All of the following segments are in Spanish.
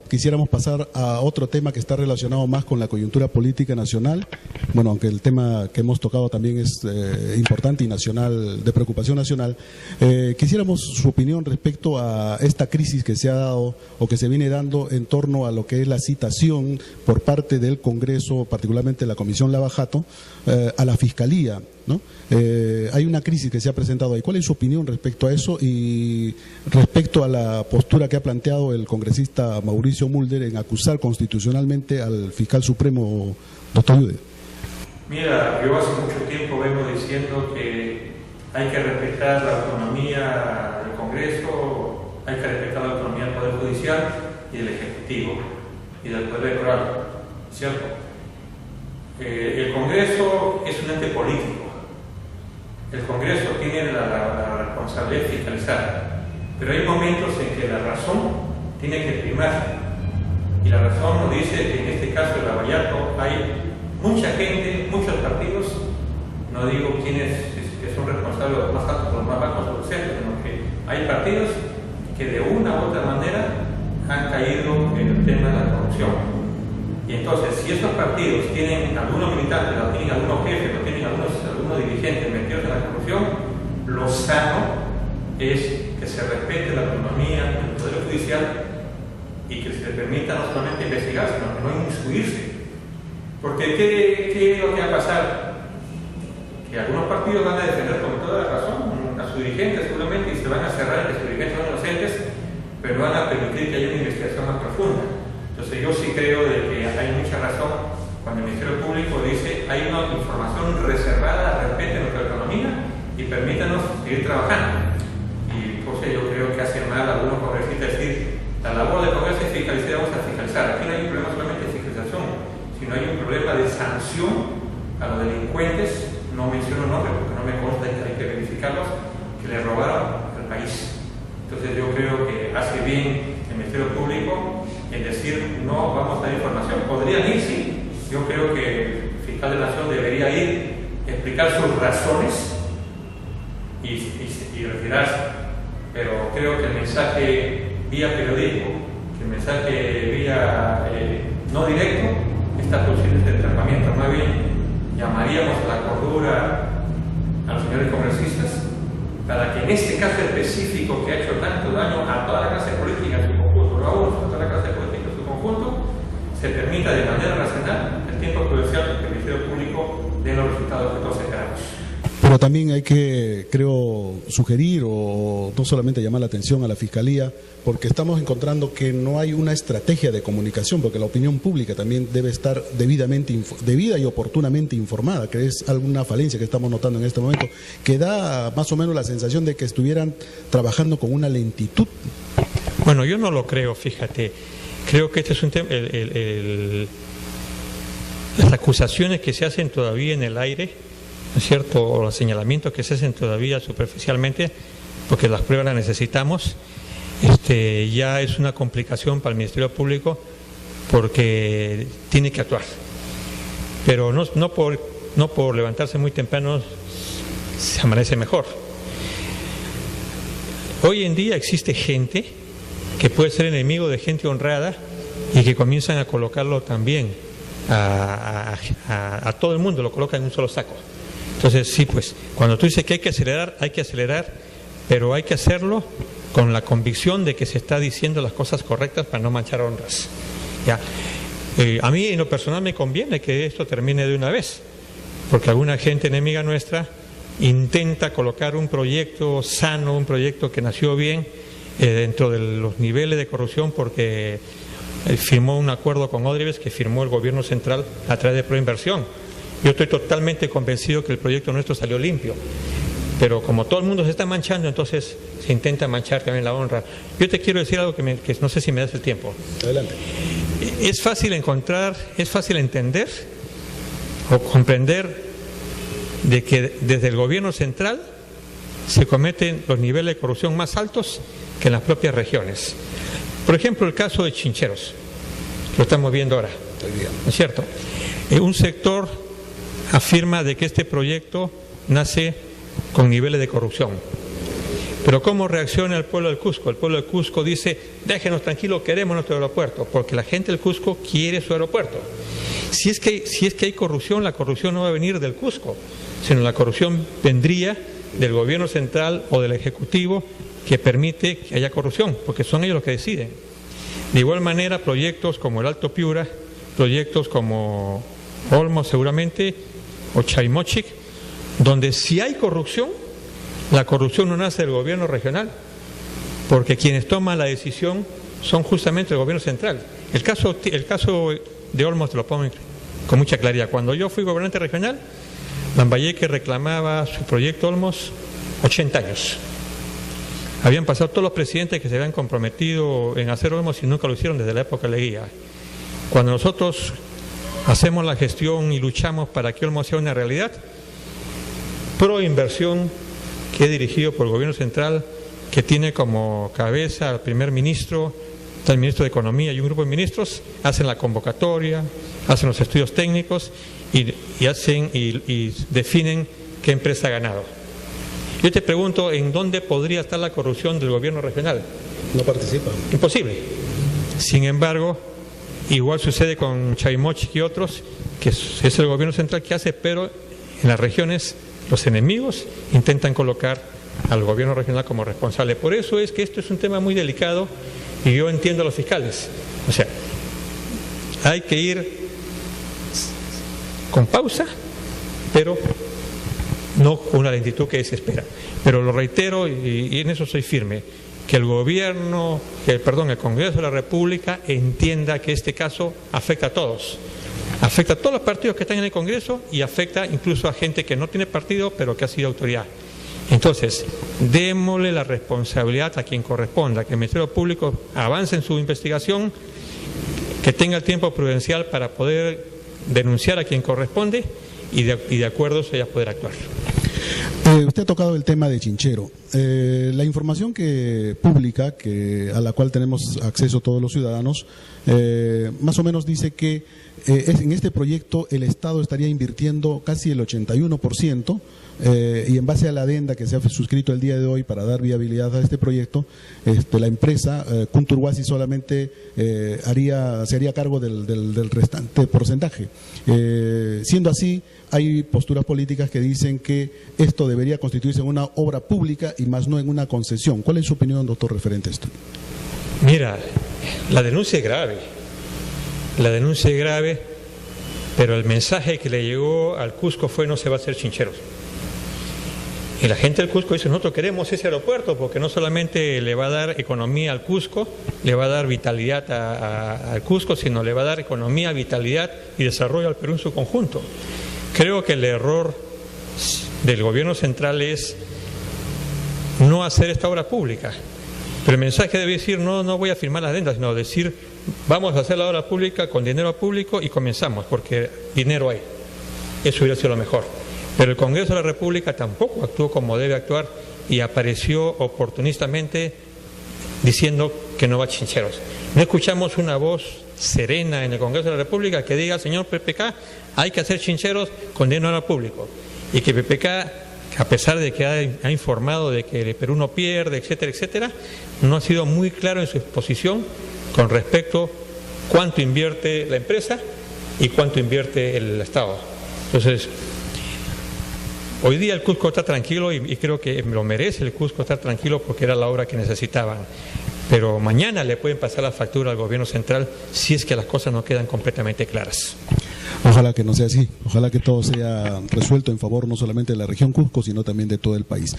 quisiéramos pasar a otro tema que está relacionado más con la coyuntura política nacional. Bueno, aunque el tema que hemos tocado también es importante y nacional, de preocupación nacional. Quisiéramos su opinión respecto a esta crisis que se ha dado o que se viene dando en torno a lo que es la citación por parte del Congreso, particularmente la Comisión Lava Jato, a la Fiscalía, ¿no? Hay una crisis que se ha presentado ahí. ¿Cuál es su opinión respecto a eso y respecto a la postura que ha planteado el congresista Mauricio Mulder en acusar constitucionalmente al fiscal supremo, doctor Yude? Mira, yo hace mucho tiempo vengo diciendo que hay que respetar la autonomía del Congreso, hay que respetar la autonomía del Poder Judicial y del Ejecutivo y del Poder Electoral, ¿cierto? El Congreso es un ente político. El Congreso tiene la responsabilidad de fiscalizar, pero hay momentos en que la razón tiene que primar. Y la razón nos dice que en este caso de Lavallato hay mucha gente, muchos partidos, no digo quiénes que son responsables de los más altos o los más bajos o los centros, sino que hay partidos que de una u otra manera han caído en el tema de la corrupción. Y entonces, si estos partidos tienen algunos militantes, o tienen algunos jefes, o tienen algunos dirigentes metidos en la corrupción, lo sano es que se respete la autonomía del Poder Judicial y que se le permita no solamente investigar, sino que no inmiscuirse. Porque ¿qué es lo que va a pasar? Que algunos partidos van a defender con toda la razón a sus dirigentes seguramente y se van a cerrar que sus dirigentes son inocentes, pero van a permitir que haya una investigación más profunda. Entonces yo sí creo de que hay mucha razón cuando el Ministerio Público dice hay una información reservada, respeten nuestra autonomía y permítanos seguir trabajando. Y pues yo creo que hace mal a algunos congresistas decir la labor del Congreso es fiscalizar, vamos a fiscalizar. Aquí no hay un problema solamente de fiscalización, sino hay un problema de sanción a los delincuentes, no menciono nombres porque no me consta, hay que verificarlos, que le robaron al país. Entonces yo creo que hace bien el Ministerio Público en decir no vamos a dar información. Podrían ir, sí. Yo creo que el fiscal de la Nación debería ir, explicar sus razones y retirarse. Pero creo que el mensaje vía periodismo, que el mensaje vía no directo, está posible este tratamiento. Más bien llamaríamos a la cordura a los señores congresistas para que en este caso específico que ha hecho tanto daño a toda la clase política en su conjunto, no a uno, a toda la clase política en su conjunto, se permita de manera racional el tiempo prudencial que el Ministerio Público dé los resultados que todos esperamos. Pero también hay que, creo, sugerir o no solamente llamar la atención a la Fiscalía, porque estamos encontrando que no hay una estrategia de comunicación, porque la opinión pública también debe estar debida y oportunamente informada, que es alguna falencia que estamos notando en este momento, que da más o menos la sensación de que estuvieran trabajando con una lentitud. Bueno, yo no lo creo, fíjate. Creo que este es un tema, las acusaciones que se hacen todavía en el aire, ¿no es cierto?, o los señalamientos que se hacen todavía superficialmente, porque las pruebas las necesitamos, ya es una complicación para el Ministerio Público porque tiene que actuar. Pero no por levantarse muy temprano se amanece mejor. Hoy en día existe gente que puede ser enemigo de gente honrada y que comienzan a colocarlo también a todo el mundo, lo colocan en un solo saco. Entonces, sí, pues, cuando tú dices que hay que acelerar, pero hay que hacerlo con la convicción de que se está diciendo las cosas correctas para no manchar honras. ¿Ya? A mí, en lo personal, me conviene que esto termine de una vez, porque alguna gente enemiga nuestra intenta colocar un proyecto sano, un proyecto que nació bien dentro de los niveles de corrupción, porque firmó un acuerdo con Odebrecht que firmó el gobierno central a través de Proinversión. Yo estoy totalmente convencido que el proyecto nuestro salió limpio, pero como todo el mundo se está manchando, entonces se intenta manchar también la honra. Yo te quiero decir algo que no sé si me das el tiempo. Adelante. Es fácil entender o comprender de que desde el gobierno central se cometen los niveles de corrupción más altos que en las propias regiones. Por ejemplo, el caso de Chincheros, lo estamos viendo ahora, ¿no es cierto? Un sector afirma de que este proyecto nace con niveles de corrupción. Pero ¿cómo reacciona el pueblo del Cusco? El pueblo del Cusco dice, déjenos tranquilos, queremos nuestro aeropuerto, porque la gente del Cusco quiere su aeropuerto. Si es que hay corrupción, la corrupción no va a venir del Cusco, sino la corrupción vendría del gobierno central o del ejecutivo que permite que haya corrupción, porque son ellos los que deciden. De igual manera, proyectos como el Alto Piura, proyectos como Olmos seguramente, o Chaymochic, donde si hay corrupción, la corrupción no nace del gobierno regional, porque quienes toman la decisión son justamente el gobierno central. El caso de Olmos te lo pongo con mucha claridad. Cuando yo fui gobernante regional, Lambayeque reclamaba su proyecto Olmos 80 años. Habían pasado todos los presidentes que se habían comprometido en hacer Olmos y nunca lo hicieron desde la época de Leguía. Cuando nosotros hacemos la gestión y luchamos para que Olmos sea una realidad, pro inversión, que es dirigido por el gobierno central, que tiene como cabeza al primer ministro, está el ministro de Economía y un grupo de ministros, hacen la convocatoria, hacen los estudios técnicos y definen qué empresa ha ganado. Yo te pregunto, ¿en dónde podría estar la corrupción del gobierno regional? No participa. Imposible. Sin embargo, igual sucede con Chaymochic y otros, que es el gobierno central que hace, pero en las regiones los enemigos intentan colocar al gobierno regional como responsable. Por eso es que esto es un tema muy delicado y yo entiendo a los fiscales. O sea, hay que ir con pausa, pero no con una lentitud que desespera. Pero lo reitero y en eso soy firme, que el Congreso de la República entienda que este caso afecta a todos. Afecta a todos los partidos que están en el Congreso y afecta incluso a gente que no tiene partido pero que ha sido autoridad. Entonces, démosle la responsabilidad a quien corresponda, que el Ministerio Público avance en su investigación, que tenga el tiempo prudencial para poder denunciar a quien corresponde y de acuerdo a eso ya poder actuar. Usted ha tocado el tema de Chinchero. La información pública a la cual tenemos acceso todos los ciudadanos, más o menos dice que en este proyecto el Estado estaría invirtiendo casi el 81%, y en base a la adenda que se ha suscrito el día de hoy para dar viabilidad a este proyecto, la empresa Kunturhuasi solamente se haría cargo del restante porcentaje. Siendo así, hay posturas políticas que dicen que esto debería constituirse en una obra pública y más no en una concesión. ¿Cuál es su opinión, doctor, referente a esto? Mira, la denuncia es grave. La denuncia es grave, pero el mensaje que le llegó al Cusco fue: no se va a hacer chincheros. Y la gente del Cusco dice: nosotros queremos ese aeropuerto porque no solamente le va a dar economía al Cusco, le va a dar vitalidad al Cusco, sino le va a dar economía, vitalidad y desarrollo al Perú en su conjunto. Creo que el error del gobierno central es no hacer esta obra pública. Pero el mensaje debe decir: no voy a firmar las adendas, sino decir: vamos a hacer la obra pública con dinero público y comenzamos, porque dinero hay. Eso hubiera sido lo mejor. Pero el Congreso de la República tampoco actuó como debe actuar y apareció oportunistamente diciendo que no va a chincheros. No escuchamos una voz serena en el Congreso de la República que diga: señor PPK, hay que hacer chincheros con dinero público. Y que PPK, a pesar de que ha informado de que el Perú no pierde, etcétera, etcétera, no ha sido muy claro en su exposición con respecto a cuánto invierte la empresa y cuánto invierte el Estado. Entonces, hoy día el Cusco está tranquilo y creo que lo merece el Cusco estar tranquilo porque era la obra que necesitaban. Pero mañana le pueden pasar la factura al gobierno central si es que las cosas no quedan completamente claras. Ojalá que no sea así, ojalá que todo sea resuelto en favor no solamente de la región Cusco, sino también de todo el país.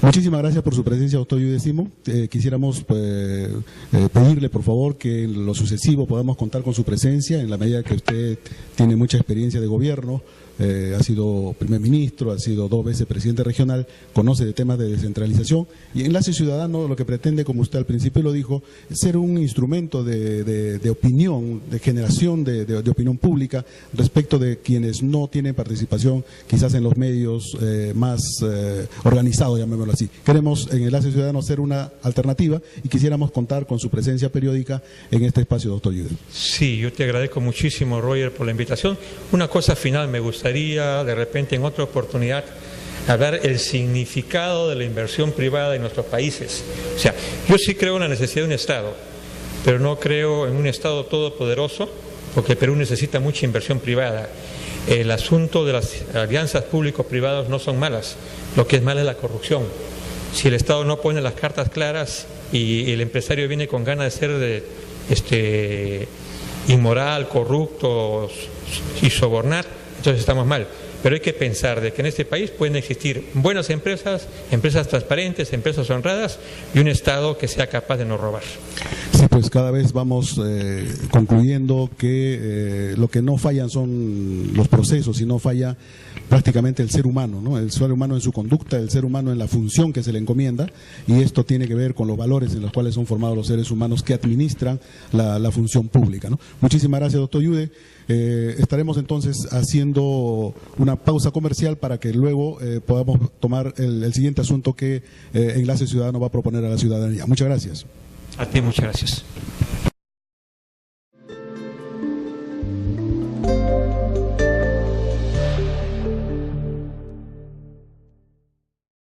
Muchísimas gracias por su presencia, doctor Yudesimo. Quisiéramos pedirle, por favor, que en lo sucesivo podamos contar con su presencia, en la medida que usted tiene mucha experiencia de gobierno, ha sido primer ministro, ha sido 2 veces presidente regional, conoce de temas de descentralización, y Enlace Ciudadano lo que pretende, como usted al principio lo dijo, es ser un instrumento de opinión, de generación de opinión pública respecto de quienes no tienen participación quizás en los medios más organizados, llamémoslo así. Queremos en Enlace Ciudadano ser una alternativa y quisiéramos contar con su presencia periódica en este espacio, doctor Yude. Sí, yo te agradezco muchísimo, Roger, por la invitación. Una cosa final me gustaría, de repente en otra oportunidad, hablar el significado de la inversión privada en nuestros países. O sea, yo sí creo en la necesidad de un Estado, pero no creo en un Estado todopoderoso, porque Perú necesita mucha inversión privada. El asunto de las alianzas públicos-privados no son malas, lo que es mal es la corrupción. Si el Estado no pone las cartas claras y el empresario viene con ganas de ser inmoral, corrupto y sobornar, entonces estamos mal. Pero hay que pensar de que en este país pueden existir buenas empresas, empresas transparentes, empresas honradas y un Estado que sea capaz de no robar. Sí, pues cada vez vamos concluyendo que lo que no fallan son los procesos, sino falla prácticamente el ser humano, ¿no? El ser humano en su conducta, el ser humano en la función que se le encomienda, y esto tiene que ver con los valores en los cuales son formados los seres humanos que administran la función pública, ¿no? Muchísimas gracias, doctor Yude. Estaremos entonces haciendo una pausa comercial para que luego podamos tomar el siguiente asunto que Enlace Ciudadano va a proponer a la ciudadanía. Muchas gracias. A ti, muchas gracias.